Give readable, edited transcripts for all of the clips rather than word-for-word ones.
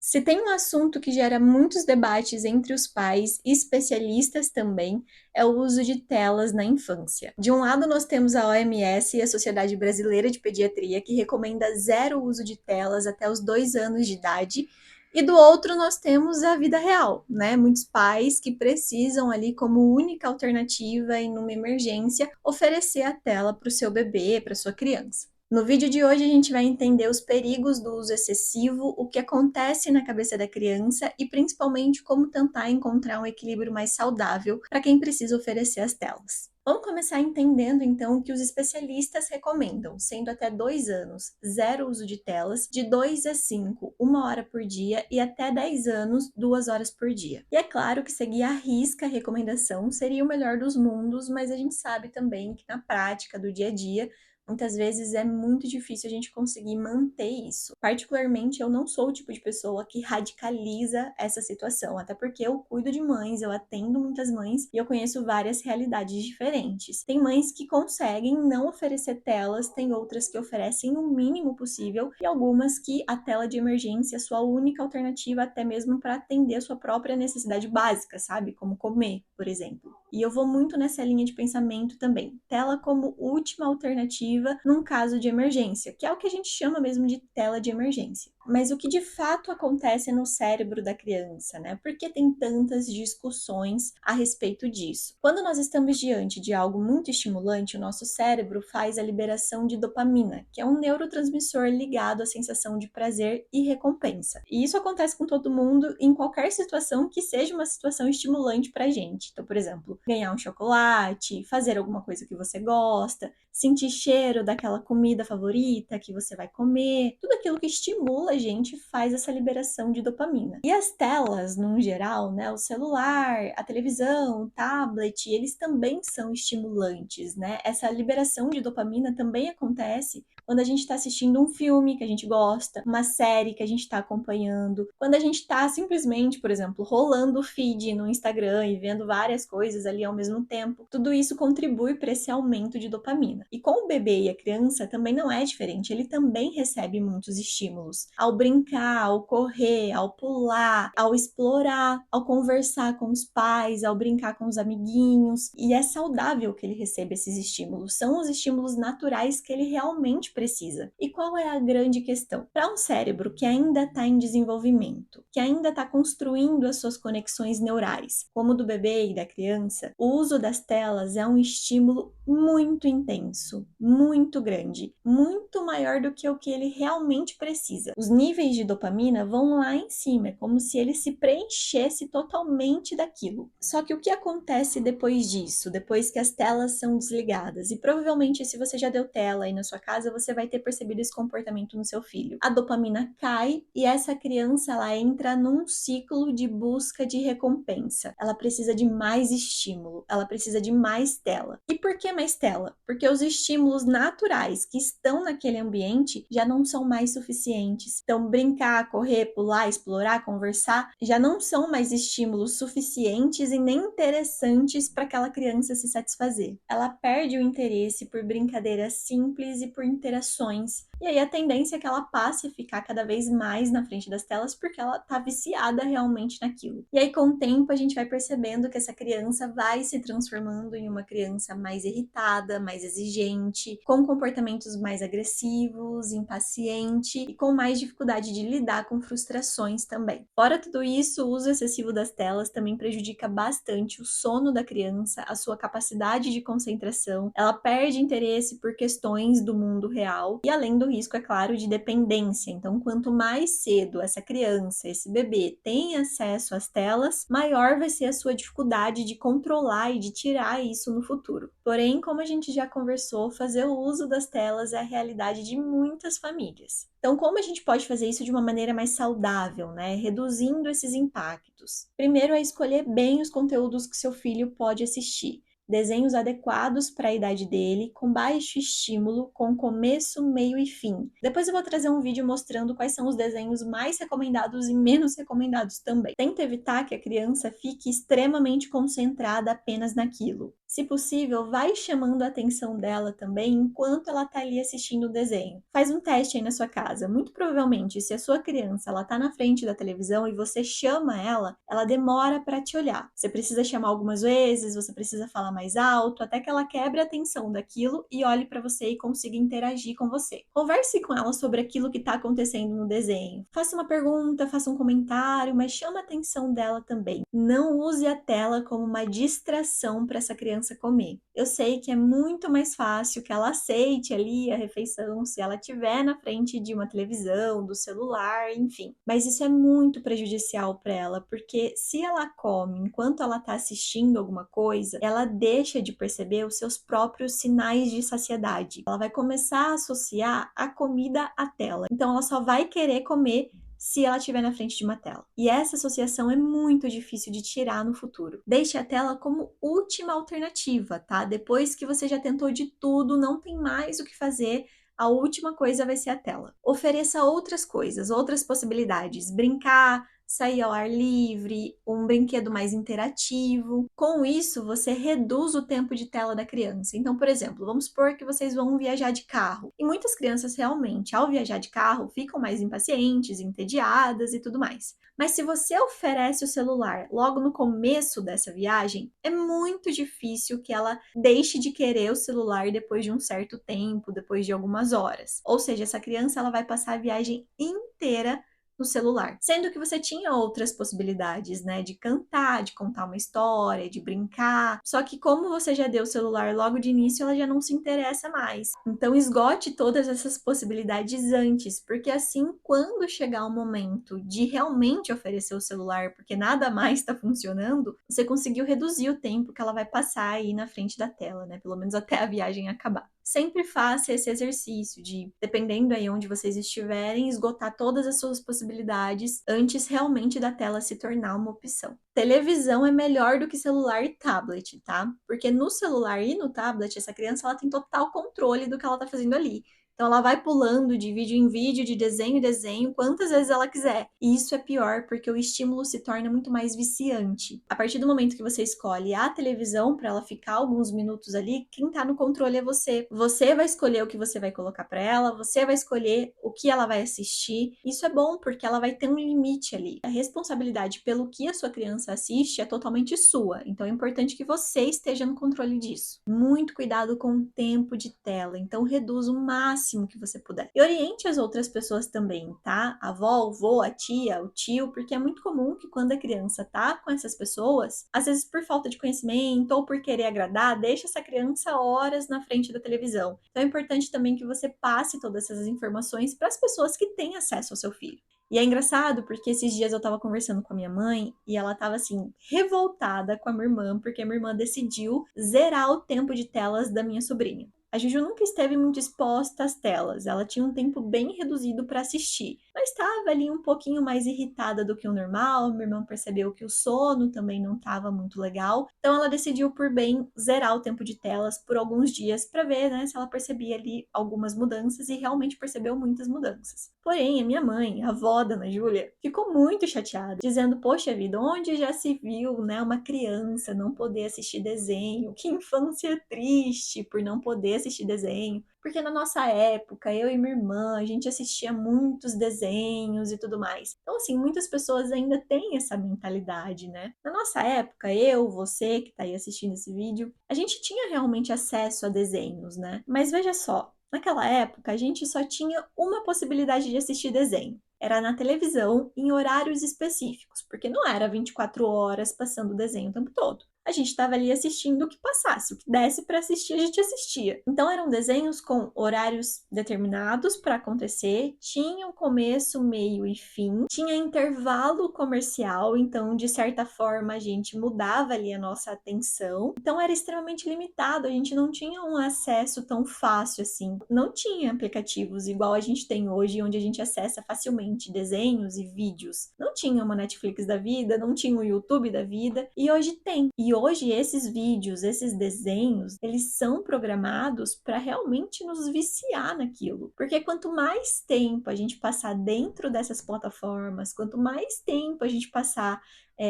Se tem um assunto que gera muitos debates entre os pais e especialistas também, é o uso de telas na infância. De um lado, nós temos a OMS e a Sociedade Brasileira de Pediatria, que recomenda zero uso de telas até os 2 anos de idade, e do outro, nós temos a vida real, né? Muitos pais que precisam ali, como única alternativa em uma emergência, oferecer a tela para o seu bebê, para sua criança. No vídeo de hoje a gente vai entender os perigos do uso excessivo, o que acontece na cabeça da criança e principalmente como tentar encontrar um equilíbrio mais saudável para quem precisa oferecer as telas. Vamos começar entendendo então o que os especialistas recomendam, sendo até 2 anos, zero uso de telas, de 2 a 5, 1 hora por dia e até 10 anos, 2 horas por dia. E é claro que seguir à risca a recomendação seria o melhor dos mundos, mas a gente sabe também que na prática do dia a dia muitas vezes é muito difícil a gente conseguir manter isso. Particularmente, eu não sou o tipo de pessoa que radicaliza essa situação, até porque eu cuido de mães, eu atendo muitas mães e eu conheço várias realidades diferentes. Tem mães que conseguem não oferecer telas, tem outras que oferecem o mínimo possível e algumas que a tela de emergência é sua única alternativa até mesmo para atender a sua própria necessidade básica, sabe? Como comer, por exemplo. E eu vou muito nessa linha de pensamento também. Tela como última alternativa num caso de emergência, que é o que a gente chama mesmo de tela de emergência. Mas o que de fato acontece no cérebro da criança, né? Por que tem tantas discussões a respeito disso? Quando nós estamos diante de algo muito estimulante, o nosso cérebro faz a liberação de dopamina, que é um neurotransmissor ligado à sensação de prazer e recompensa. E isso acontece com todo mundo em qualquer situação que seja uma situação estimulante pra gente. Então, por exemplo, ganhar um chocolate, fazer alguma coisa que você gosta, sentir cheiro daquela comida favorita que você vai comer, tudo aquilo que estimula a gente faz essa liberação de dopamina. E as telas, no geral, né, o celular, a televisão, o tablet, eles também são estimulantes, né? Essa liberação de dopamina também acontece quando a gente está assistindo um filme que a gente gosta, uma série que a gente está acompanhando, quando a gente está simplesmente, por exemplo, rolando o feed no Instagram e vendo várias coisas ali ao mesmo tempo, tudo isso contribui para esse aumento de dopamina. E com o bebê e a criança também não é diferente, ele também recebe muitos estímulos. Ao brincar, ao correr, ao pular, ao explorar, ao conversar com os pais, ao brincar com os amiguinhos. E é saudável que ele receba esses estímulos. São os estímulos naturais que ele realmente precisa. E qual é a grande questão? Para um cérebro que ainda está em desenvolvimento, que ainda está construindo as suas conexões neurais, como o do bebê e da criança, o uso das telas é um estímulo muito intenso, muito grande, muito maior do que o que ele realmente precisa. Os níveis de dopamina vão lá em cima, é como se ele se preenchesse totalmente daquilo. Só que o que acontece depois disso, depois que as telas são desligadas? E provavelmente se você já deu tela aí na sua casa, você vai ter percebido esse comportamento no seu filho. A dopamina cai e essa criança ela entra num ciclo de busca de recompensa. Ela precisa de mais estímulo, ela precisa de mais tela. E por que mais tela? Porque os estímulos naturais que estão naquele ambiente já não são mais suficientes. Então, brincar, correr, pular, explorar, conversar, já não são mais estímulos suficientes e nem interessantes para aquela criança se satisfazer. Ela perde o interesse por brincadeiras simples e por interações. E aí a tendência é que ela passe a ficar cada vez mais na frente das telas porque ela tá viciada realmente naquilo. E aí com o tempo a gente vai percebendo que essa criança vai se transformando em uma criança mais irritada, mais exigente, com comportamentos mais agressivos, impaciente e com mais dificuldade de lidar com frustrações também. Fora tudo isso, o uso excessivo das telas também prejudica bastante o sono da criança, a sua capacidade de concentração, ela perde interesse por questões do mundo real e além do risco, é claro, de dependência. Então, quanto mais cedo essa criança, esse bebê tem acesso às telas, maior vai ser a sua dificuldade de controlar e de tirar isso no futuro. Porém, como a gente já conversou, fazer o uso das telas é a realidade de muitas famílias. Então, como a gente pode fazer isso de uma maneira mais saudável, né? Reduzindo esses impactos. Primeiro é escolher bem os conteúdos que seu filho pode assistir. Desenhos adequados para a idade dele, com baixo estímulo, com começo, meio e fim. Depois eu vou trazer um vídeo mostrando quais são os desenhos mais recomendados e menos recomendados também. Tenta evitar que a criança fique extremamente concentrada apenas naquilo. Se possível, vai chamando a atenção dela também enquanto ela está ali assistindo o desenho. Faz um teste aí na sua casa. Muito provavelmente, se a sua criança está na frente da televisão e você chama ela demora para te olhar. Você precisa chamar algumas vezes, você precisa falar mais alto, até que ela quebre a atenção daquilo e olhe para você e consiga interagir com você. Converse com ela sobre aquilo que está acontecendo no desenho. Faça uma pergunta, faça um comentário, mas chama a atenção dela também. Não use a tela como uma distração para essa criança comer. Eu sei que é muito mais fácil que ela aceite ali a refeição se ela estiver na frente de uma televisão, do celular, enfim. Mas isso é muito prejudicial para ela, porque se ela come enquanto ela está assistindo alguma coisa, ela deixa de perceber os seus próprios sinais de saciedade. Ela vai começar a associar a comida à tela. Então ela só vai querer comer se ela estiver na frente de uma tela. E essa associação é muito difícil de tirar no futuro. Deixe a tela como última alternativa, tá? Depois que você já tentou de tudo, não tem mais o que fazer, a última coisa vai ser a tela. Ofereça outras coisas, outras possibilidades. Brincar, sair ao ar livre, um brinquedo mais interativo. Com isso, você reduz o tempo de tela da criança. Então, por exemplo, vamos supor que vocês vão viajar de carro. E muitas crianças realmente, ao viajar de carro, ficam mais impacientes, entediadas e tudo mais. Mas se você oferece o celular logo no começo dessa viagem, é muito difícil que ela deixe de querer o celular depois de um certo tempo, depois de algumas horas. Ou seja, essa criança ela vai passar a viagem inteira no celular. Sendo que você tinha outras possibilidades, né? De cantar, de contar uma história, de brincar. Só que como você já deu o celular logo de início, ela já não se interessa mais. Então esgote todas essas possibilidades antes, porque assim, quando chegar o momento de realmente oferecer o celular, porque nada mais está funcionando, você conseguiu reduzir o tempo que ela vai passar aí na frente da tela, né? Pelo menos até a viagem acabar. Sempre faça esse exercício de, dependendo aí onde vocês estiverem, esgotar todas as suas possibilidades antes realmente da tela se tornar uma opção. Televisão é melhor do que celular e tablet, tá? Porque no celular e no tablet, essa criança ela tem total controle do que ela tá fazendo ali. Então ela vai pulando de vídeo em vídeo, de desenho em desenho, quantas vezes ela quiser. E isso é pior porque o estímulo se torna muito mais viciante. A partir do momento que você escolhe a televisão para ela ficar alguns minutos ali, quem tá no controle é você. Você vai escolher o que você vai colocar para ela, você vai escolher o que ela vai assistir. Isso é bom porque ela vai ter um limite ali. A responsabilidade pelo que a sua criança assiste é totalmente sua. Então é importante que você esteja no controle disso. Muito cuidado com o tempo de tela. Então reduz o máximo que você puder. E oriente as outras pessoas também, tá? A avó, o vô, a tia, o tio, porque é muito comum que quando a criança tá com essas pessoas, às vezes por falta de conhecimento ou por querer agradar, deixa essa criança horas na frente da televisão. Então é importante também que você passe todas essas informações para as pessoas que têm acesso ao seu filho. E é engraçado porque esses dias eu tava conversando com a minha mãe e ela tava assim, revoltada com a minha irmã, porque a minha irmã decidiu zerar o tempo de telas da minha sobrinha. A Juju nunca esteve muito exposta às telas, ela tinha um tempo bem reduzido para assistir, mas estava ali um pouquinho mais irritada do que o normal. Minha irmã percebeu que o sono também não estava muito legal, então ela decidiu por bem zerar o tempo de telas por alguns dias para ver, né, se ela percebia ali algumas mudanças, e realmente percebeu muitas mudanças. Porém, a minha mãe, a avó da Ana Júlia, ficou muito chateada, dizendo: poxa vida, onde já se viu, né, uma criança não poder assistir desenho? Que infância triste por não poder assistir desenho. Porque na nossa época, eu e minha irmã, a gente assistia muitos desenhos e tudo mais. Então, assim, muitas pessoas ainda têm essa mentalidade, né? Na nossa época, eu, você que tá aí assistindo esse vídeo, a gente tinha realmente acesso a desenhos, né? Mas veja só, naquela época, a gente só tinha uma possibilidade de assistir desenho. Era na televisão, em horários específicos, porque não era 24 horas passando o desenho o tempo todo. A gente estava ali assistindo o que passasse, o que desse para assistir, a gente assistia. Então eram desenhos com horários determinados para acontecer, tinham começo, meio e fim, tinha intervalo comercial, então de certa forma a gente mudava ali a nossa atenção. Então era extremamente limitado, a gente não tinha um acesso tão fácil assim. Não tinha aplicativos igual a gente tem hoje, onde a gente acessa facilmente desenhos e vídeos. Não tinha uma Netflix da vida, não tinha o YouTube da vida, e hoje tem. E hoje esses vídeos, esses desenhos, eles são programados para realmente nos viciar naquilo. Porque quanto mais tempo a gente passar dentro dessas plataformas, quanto mais tempo a gente passar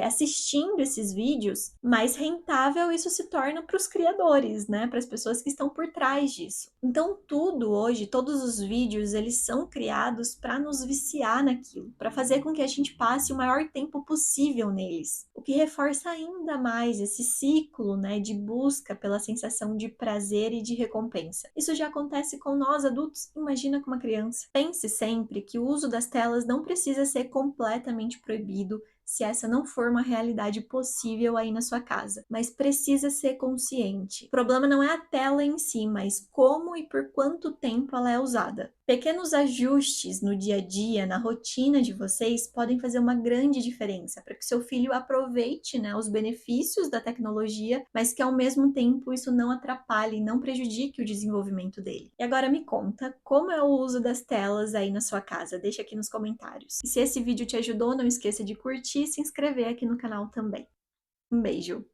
assistindo esses vídeos, mais rentável isso se torna para os criadores, né? Para as pessoas que estão por trás disso. Então, tudo hoje, todos os vídeos, eles são criados para nos viciar naquilo, para fazer com que a gente passe o maior tempo possível neles, o que reforça ainda mais esse ciclo, né, de busca pela sensação de prazer e de recompensa. Isso já acontece com nós adultos, imagina com uma criança. Pense sempre que o uso das telas não precisa ser completamente proibido se essa não for uma realidade possível aí na sua casa, mas precisa ser consciente. O problema não é a tela em si, mas como e por quanto tempo ela é usada. Pequenos ajustes no dia a dia, na rotina de vocês, podem fazer uma grande diferença para que seu filho aproveite, né, os benefícios da tecnologia, mas que ao mesmo tempo isso não atrapalhe e não prejudique o desenvolvimento dele. E agora me conta, como é o uso das telas aí na sua casa? Deixa aqui nos comentários. E se esse vídeo te ajudou, não esqueça de curtir e se inscrever aqui no canal também. Um beijo!